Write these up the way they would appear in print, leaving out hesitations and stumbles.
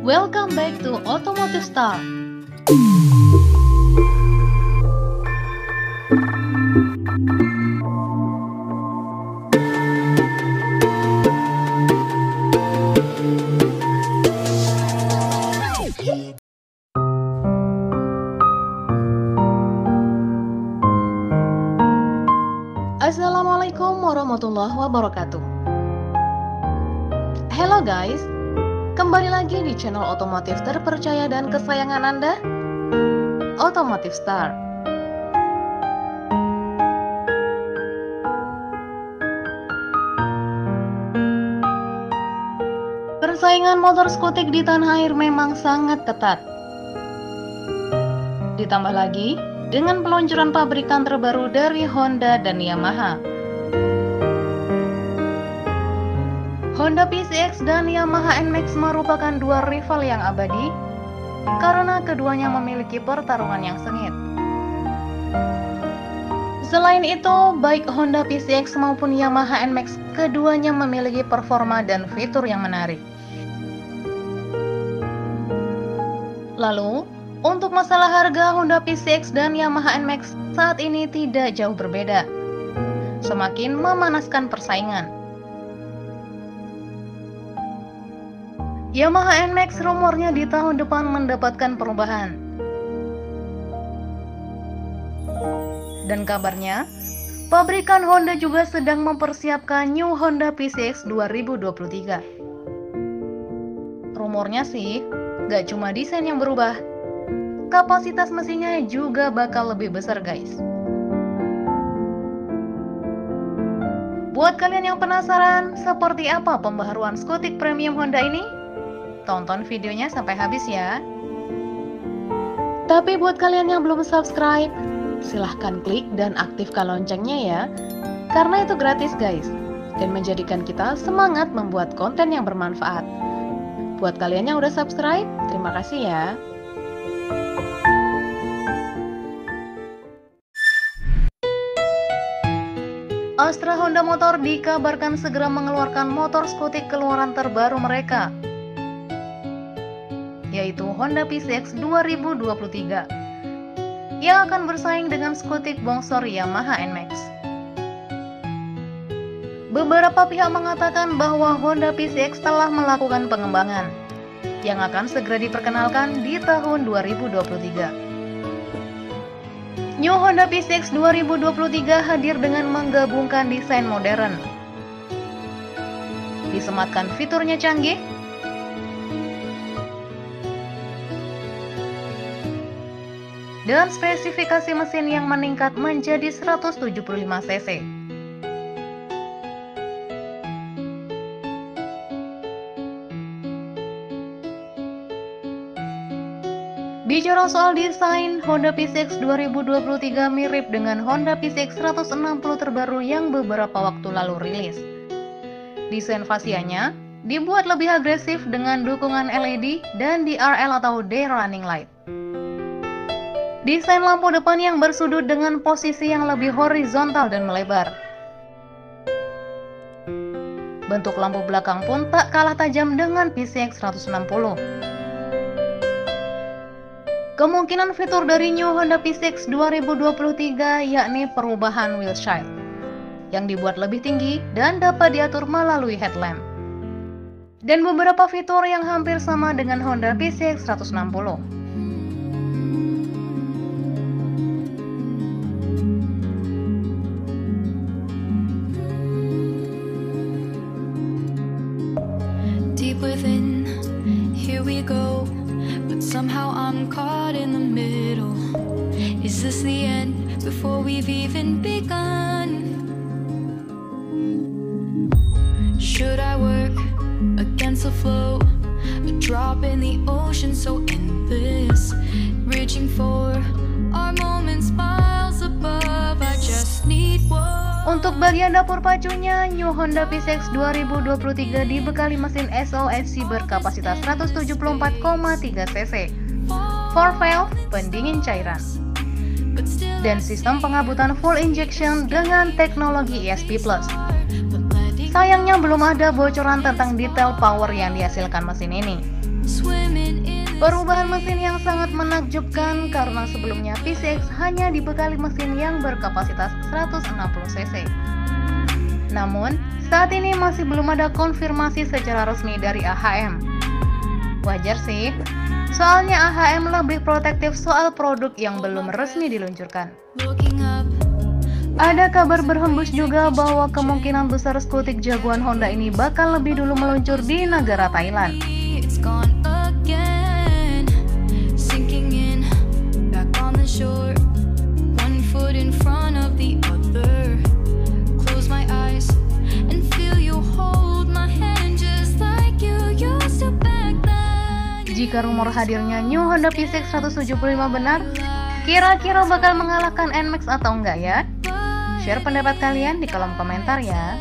Welcome back to Automotive Star. Assalamualaikum warahmatullahi wabarakatuh. Hello guys, kembali lagi di channel otomotif terpercaya dan kesayangan Anda, Automotive Star. Persaingan motor skutik di tanah air memang sangat ketat. Ditambah lagi dengan peluncuran pabrikan terbaru dari Honda dan Yamaha. Honda PCX dan Yamaha NMAX merupakan dua rival yang abadi karena keduanya memiliki pertarungan yang sengit. Selain itu, baik Honda PCX maupun Yamaha NMAX keduanya memiliki performa dan fitur yang menarik. Lalu, untuk masalah harga, Honda PCX dan Yamaha NMAX saat ini tidak jauh berbeda, semakin memanaskan persaingan. Yamaha NMAX rumornya di tahun depan mendapatkan perubahan. Dan kabarnya, pabrikan Honda juga sedang mempersiapkan New Honda PCX 2023. Rumornya sih, gak cuma desain yang berubah, kapasitas mesinnya juga bakal lebih besar guys. Buat kalian yang penasaran seperti apa pembaharuan skutik premium Honda ini, tonton videonya sampai habis ya. Tapi buat kalian yang belum subscribe, silahkan klik dan aktifkan loncengnya ya, karena itu gratis guys, dan menjadikan kita semangat membuat konten yang bermanfaat. Buat kalian yang udah subscribe, terima kasih ya. Astra Honda Motor dikabarkan segera mengeluarkan motor skutik keluaran terbaru mereka, yaitu Honda PCX 2023, yang akan bersaing dengan skutik bongsor Yamaha NMAX. Beberapa pihak mengatakan bahwa Honda PCX telah melakukan pengembangan, yang akan segera diperkenalkan di tahun 2023. New Honda PCX 2023 hadir dengan menggabungkan desain modern, disematkan fiturnya canggih, dan spesifikasi mesin yang meningkat menjadi 175 cc. Bicara soal desain, Honda PCX 2023 mirip dengan Honda PCX 160 terbaru yang beberapa waktu lalu rilis. Desain fasianya dibuat lebih agresif dengan dukungan LED dan DRL atau Day Running Light. Desain lampu depan yang bersudut dengan posisi yang lebih horizontal dan melebar. Bentuk lampu belakang pun tak kalah tajam dengan PCX 160. Kemungkinan fitur dari New Honda PCX 2023 yakni perubahan windshield yang dibuat lebih tinggi dan dapat diatur melalui headlamp, dan beberapa fitur yang hampir sama dengan Honda PCX 160. Deep within, here we go. But somehow I'm caught in the middle. Is this the end before we've even begun? Should I work against the flow? A drop in the ocean so endless, reaching for our moments miles above. I just need one. Untuk bagian dapur pacunya, New Honda PCX 2023 dibekali mesin SOHC berkapasitas 174,3 cc, 4-valve pendingin cairan, dan sistem pengabutan full injection dengan teknologi ESP+. Sayangnya belum ada bocoran tentang detail power yang dihasilkan mesin ini. Perubahan mesin yang sangat menakjubkan karena sebelumnya PCX hanya dibekali mesin yang berkapasitas 160 cc. Namun, saat ini masih belum ada konfirmasi secara resmi dari AHM. Wajar sih, soalnya AHM lebih protektif soal produk yang belum resmi diluncurkan. Ada kabar berhembus juga bahwa kemungkinan besar skutik jagoan Honda ini bakal lebih dulu meluncur di negara Thailand. Jika rumor hadirnya New Honda PCX 175 benar, kira-kira bakal mengalahkan NMAX atau enggak ya? Share pendapat kalian di kolom komentar ya.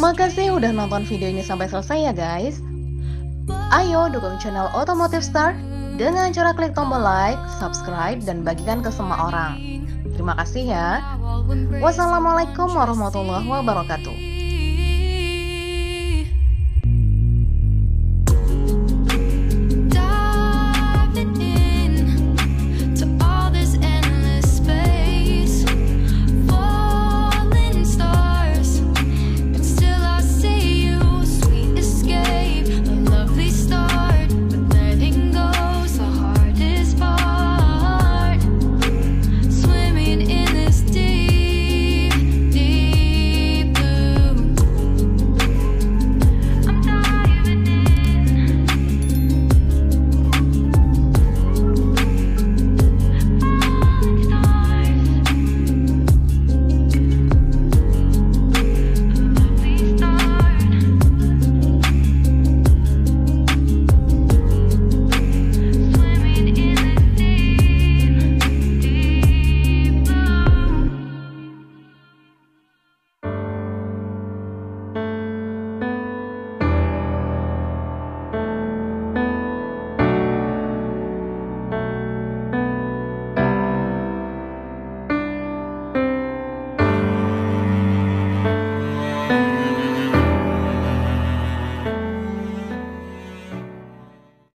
Makasih udah nonton video ini sampai selesai ya guys. Ayo dukung channel Automotive Star dengan cara klik tombol like, subscribe, dan bagikan ke semua orang. Terima kasih ya. Wassalamualaikum warahmatullahi wabarakatuh.